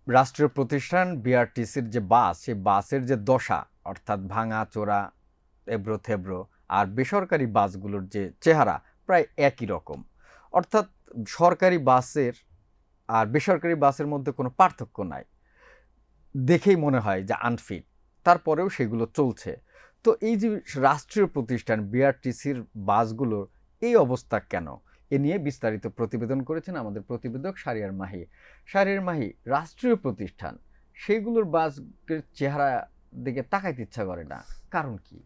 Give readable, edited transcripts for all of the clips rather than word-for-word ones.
রাষ্ট্রীয় প্রতিষ্ঠান বিআরটিসির যে বাস, সেই বাসের যে দশা, অর্থাৎ ভাঙা চোরা, এবড়ো থেবড়ো, আর বেসরকারি বাসগুলোর যে চেহারা প্রায় একই রকম। অর্থাৎ সরকারি বাসের আর বেসরকারি বাসের মধ্যে কোনো পার্থক্য নাই, দেখেই মনে হয় যে আনফিট। তারপরেও সেগুলো চলছে। তো এই যে রাষ্ট্রীয় প্রতিষ্ঠান বিআরটিসির বাসগুলোর এই অবস্থা কেন, এ নিয়ে বিস্তারিত প্রতিবেদন করেছেন আমাদের প্রতিবেদক শাহরিয়ার মাহি। শাহরিয়ার মাহি, রাষ্ট্রীয় প্রতিষ্ঠান, সেগুলোর বাসের চেহারা দিকে তাকাইতে ইচ্ছা করে না, কারণ কি?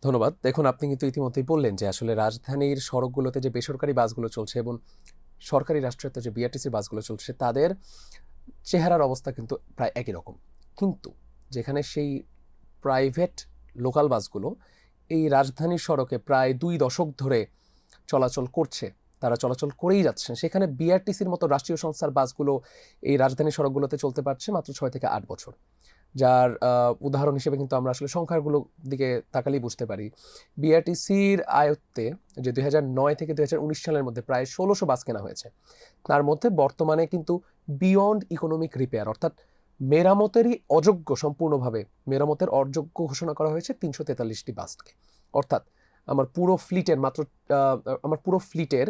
ধন্যবাদ। দেখুন, আপনি কিন্তু ইতিমধ্যেই বললেন যে আসলে রাজধানীর সড়কগুলোতে যে বেসরকারি বাসগুলো চলছে এবং সরকারি রাষ্ট্রায়ত্ত যে বিআরটিসির বাসগুলো চলছে, তাদের চেহারার অবস্থা কিন্তু প্রায় একই রকম। কিন্তু যেখানে সেই প্রাইভেট লোকাল বাসগুলো এই রাজধানীর সড়কে প্রায় 2 দশক ধরে চলাচল করছে, তারা চলাচল করেই যাচ্ছে, সেখানে বিআরটিসির মতো রাষ্ট্রীয় সংস্থার বাসগুলো এই রাজধানীর সড়কগুলোতে চলতে পারছে মাত্র 6 থেকে 8 বছর। যার উদাহরণ হিসেবে কিন্তু আমরা আসলে সংখ্যাগুলোর দিকে তাকালেই বুঝতে পারি। বিআরটিসির আয়ত্তে যে 2009 থেকে 2019 সালের মধ্যে প্রায় 1600 বাস কেনা হয়েছে। তার মধ্যে বর্তমানে কিন্তু বিয়ন্ড ইকোনমিক রিপেয়ার, অর্থাৎ মেরামতেরই অযোগ্য, সম্পূর্ণভাবে মেরামতের অযোগ্য ঘোষণা করা হয়েছে 343টি বাসকে। অর্থাৎ আমার পুরো ফ্লিটের আমার পুরো ফ্লিটের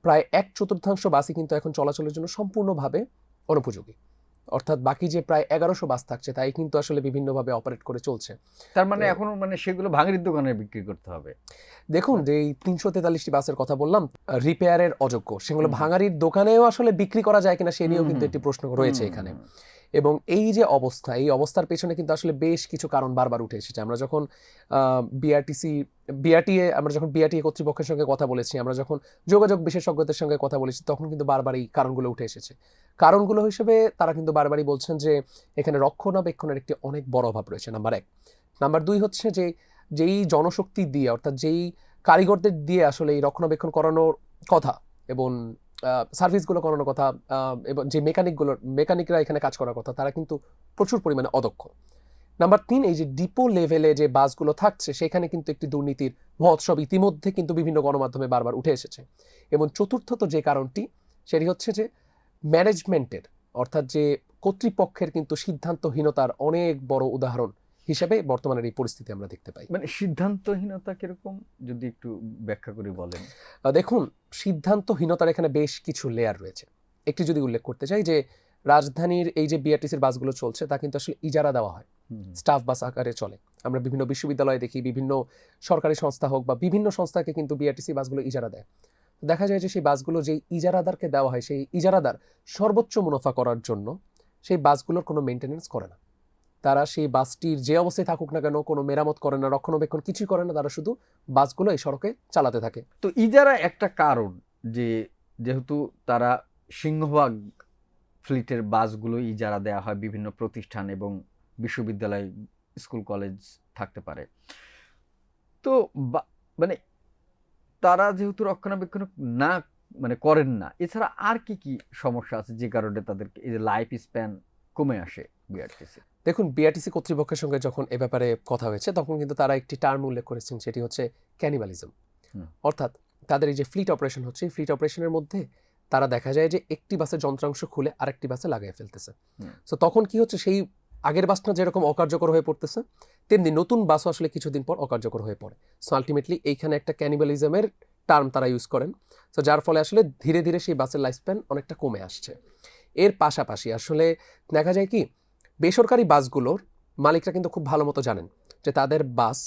প্রায় 1/4 বাসই কিন্তু এখন চলাচলের জন্য সম্পূর্ণভাবে অনুপযোগী। অর্থাৎ বাকি যে প্রায় 1100 বাস থাকছে তাই কিন্তু আসলে বিভিন্নভাবে অপারেট করে চলছে। তার মানে তো এখন সেগুলো ভাঙারির দোকানে বিক্রি করতে হবে দেখুন, না? যে এই 343টি বাসের কথা বললাম রিপেয়ারের অযোগ্য, সেগুলো হুম ভাঙারির দোকানেও আসলে বিক্রি করা যায় কিনা সে হুম নিয়েও কিন্তু হুম একটি প্রশ্ন হুম রয়েছে এখানে। এবং এই যে অবস্থা, এই অবস্থার পেছনে কিন্তু আসলে বেশ কিছু কারণ বারবার উঠে এসেছে। আমরা যখন বিআরটিসি আমরা যখন বিআরটিএ কর্তৃপক্ষের সঙ্গে কথা বলেছি, আমরা যখন যোগাযোগ বিশেষজ্ঞদের সঙ্গে কথা বলেছি, তখন কিন্তু বারবার এই কারণগুলো উঠে এসেছে। কারণগুলো হিসেবে তারা কিন্তু বারবারই বলছেন যে এখানে রক্ষণাবেক্ষণের একটি অনেক বড় অভাব রয়েছে, নাম্বার 1। নাম্বার 2 হচ্ছে যে যেই জনশক্তি দিয়ে, অর্থাৎ যেই কারিগরদের দিয়ে আসলে এই রক্ষণাবেক্ষণ করানোর কথা এবং সার্ভিসগুলো করানোর কথা, এবং যে মেকানিকরা এখানে কাজ করার কথা, তারা কিন্তু প্রচুর পরিমাণে অদক্ষ। নাম্বার 3, এই যে ডিপো লেভেলে যে বাসগুলো থাকছে সেখানে কিন্তু একটি দুর্নীতির মহোৎসব ইতিমধ্যে কিন্তু বিভিন্ন গণমাধ্যমে বারবার উঠে এসেছে। এবং চতুর্থত যে কারণটি, সেটি হচ্ছে যে ম্যানেজমেন্টের, অর্থাৎ যে কর্তৃপক্ষের কিন্তু সিদ্ধান্তহীনতার অনেক বড় উদাহরণ হিসেবে বর্তমানের এই পরিস্থিতি আমরা দেখতে পাই। সিদ্ধান্তহীনতা কিরকম, যদি একটু ব্যাখ্যা করে বলেন। দেখুন, সিদ্ধান্তহীনতার এখানে বেশ কিছু লেয়ার রয়েছে। একটি যদি উল্লেখ করতে চাই, যে রাজধানীর এই যে বিআরটিসির বাসগুলো চলছে তা কিন্তু আসলে ইজারা দেওয়া হয়, হুম স্টাফ বাস আকারে চলে। আমরা বিভিন্ন বিশ্ববিদ্যালয়ে দেখি, বিভিন্ন সরকারি সংস্থা হোক বা বিভিন্ন সংস্থাকে কিন্তু বিআরটিসি বাসগুলো ইজারা দেয়। দেখা যায় যে সেই বাসগুলো যেই ইজারাদারকে দেওয়া হয়, সেই ইজারাদার সর্বোচ্চ মুনাফা করার জন্য সেই বাসগুলোর কোনো মেনটেন্যান্স করে না। তারা সেই বাসটির যে অবস্থায় থাকুক না কেন কোনো মেরামত করে না, রক্ষণাবেক্ষণ কিছুই করে না, তারা শুধু বাসগুলো এই সড়কে চালাতে থাকে। তো ইজারা একটা কারণ, যে যেহেতু তারা সিংহভাগ ফ্লিটের বাসগুলো ইজারা দেওয়া হয় বিভিন্ন প্রতিষ্ঠান এবং বিশ্ববিদ্যালয়, স্কুল, কলেজ থাকতে পারে। তো মানে তারা যেহেতু রক্ষণাবেক্ষণ না করেন না, এছাড়া আর কি কি সমস্যা আছে যে কারণে তাদের এই যে লাইফ স্প্যান কমে আসে বিআরটিসি? দেখুন, বিআরটিসি কর্তৃপক্ষের সঙ্গে যখন এ ব্যাপারে কথা হয়েছে, তখন কিন্তু তারা একটি টার্ম উল্লেখ করেছেন, সেটি হচ্ছে ক্যানিবালিজম। হুম অর্থাৎ তাদের এই যে ফ্লিট অপারেশন হচ্ছে, এই ফ্লিট অপারেশনের মধ্যে তারা দেখা যায় যে একটি বাসের যন্ত্রাংশ খুলে আরেকটি বাসে লাগাই ফেলতেছে। হুম সো তখন কি হচ্ছে, সেই আগের বাসটা যেরকম অকার্যকর হয়ে পড়তেছে, তেমনি নতুন বাসও আসলে কিছুদিন পর অকার্যকর হয়ে পড়ে। সো আলটিমেটলি এইখানে একটা ক্যানিবালিজমের টার্ম তারা ইউজ করেন। সো যার ফলে আসলে ধীরে ধীরে সেই বাসের লাইফ স্প্যান অনেকটা কমে আসছে। এর পাশাপাশি আসলে দেখা যায় কি, বেসরকারি বাসগুলোর মালিকরা কিন্তু খুব ভালো মতো জানেন যে তাদের বাস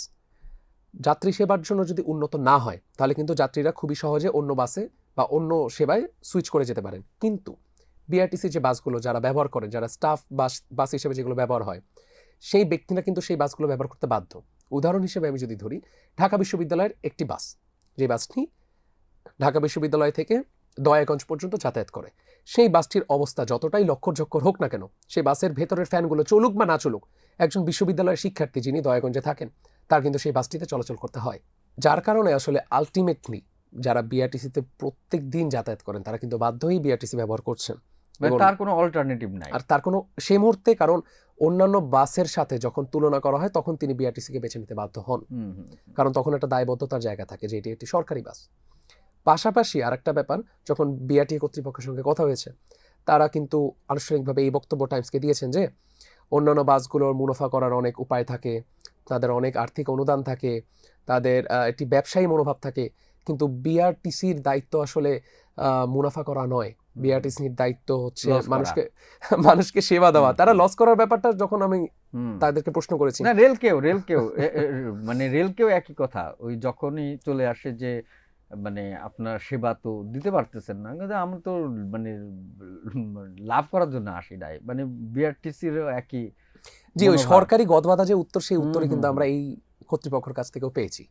যাত্রী সেবার জন্য যদি উন্নত না হয়, তাহলে কিন্তু যাত্রীরা খুবই সহজে অন্য বাসে বা অন্য সেবায় সুইচ করে যেতে পারেন। কিন্তু বিআরটিসি যে বাসগুলো যারা ব্যবহার করেন, যারা স্টাফ বাস বাস হিসেবে যেগুলো ব্যবহার হয়, সেই ব্যক্তিরা কিন্তু সেই বাসগুলো ব্যবহার করতে বাধ্য। উদাহরণ হিসেবে আমি যদি ধরি, ঢাকা বিশ্ববিদ্যালয়ের একটি বাস, যে বাসটি ঢাকা বিশ্ববিদ্যালয় থেকে দয়াগঞ্জ পর্যন্ত যাতায়াত করে, সেই বাসটির অবস্থা যতটাই লক্ষ্যঝক্কর হোক না কেন, সেই বাসের ভেতরের ফ্যানগুলো চলুক বা না চলুক, একজন বিশ্ববিদ্যালয়ের শিক্ষার্থী যিনি দয়াগঞ্জে থাকেন, তার কিন্তু সেই বাসটিতে চলাচল করতে হয়। যার কারণে আসলে আলটিমেটলি যারা বিআরটিসিতে প্রত্যেক দিন যাতায়াত করেন, তারা কিন্তু বাধ্য হয়েই বিআরটিসি ব্যবহার করছেন। এবং তার কোনো অল্টারনেটিভ নাই। আর তার কোনো সেই মুহূর্তে, কারণ অন্যান্য বাসের সাথে যখন তুলনা করা হয়, তখন তিনি বিআরটিসিকে বেছে নিতে বাধ্য হন। হুম হুম কারণ তখন একটা দায়বদ্ধতার জায়গা থাকে যে এটি একটি সরকারি বাস। পাশাপাশি আরেকটা ব্যাপার, যখন বিআরটিএ কর্তৃপক্ষের সঙ্গে কথা হয়েছে, তারা কিন্তু আনুষ্ঠানিকভাবে এই বক্তব্য টাইমসকে দিয়েছেন যে অন্যান্য বাসগুলোর মুনাফা করার অনেক উপায় থাকে, তাদের অনেক আর্থিক অনুদান থাকে, তাদের একটি ব্যবসায়ী মনোভাব থাকে, কিন্তু বিআরটিসির দায়িত্ব আসলে মুনাফা করা নয়। বিআরটিসির দায়িত্ব হচ্ছে Loss করা। মানুষকে সেবা দেওয়া। তারা লস করার ব্যাপারটা যখন আমি তাদেরকে প্রশ্ন করেছি, না মানে রেলকেও একই কথা, ওই যখনই চলে আসে যে মানে আপনার সেবা তো দিতে পারতেছেন না, কিন্তু আমরা তো মানে লাভ করার জন্য আসি নাই, মানে বিআরটিসির একই জি ওই মনোভাব। সরকারি গদবাধা যে উত্তর, সেই উত্তরই হুম, কিন্তু হুম, আমরা হুম। এই কর্তৃপক্ষের কাছ থেকেও পেয়েছি।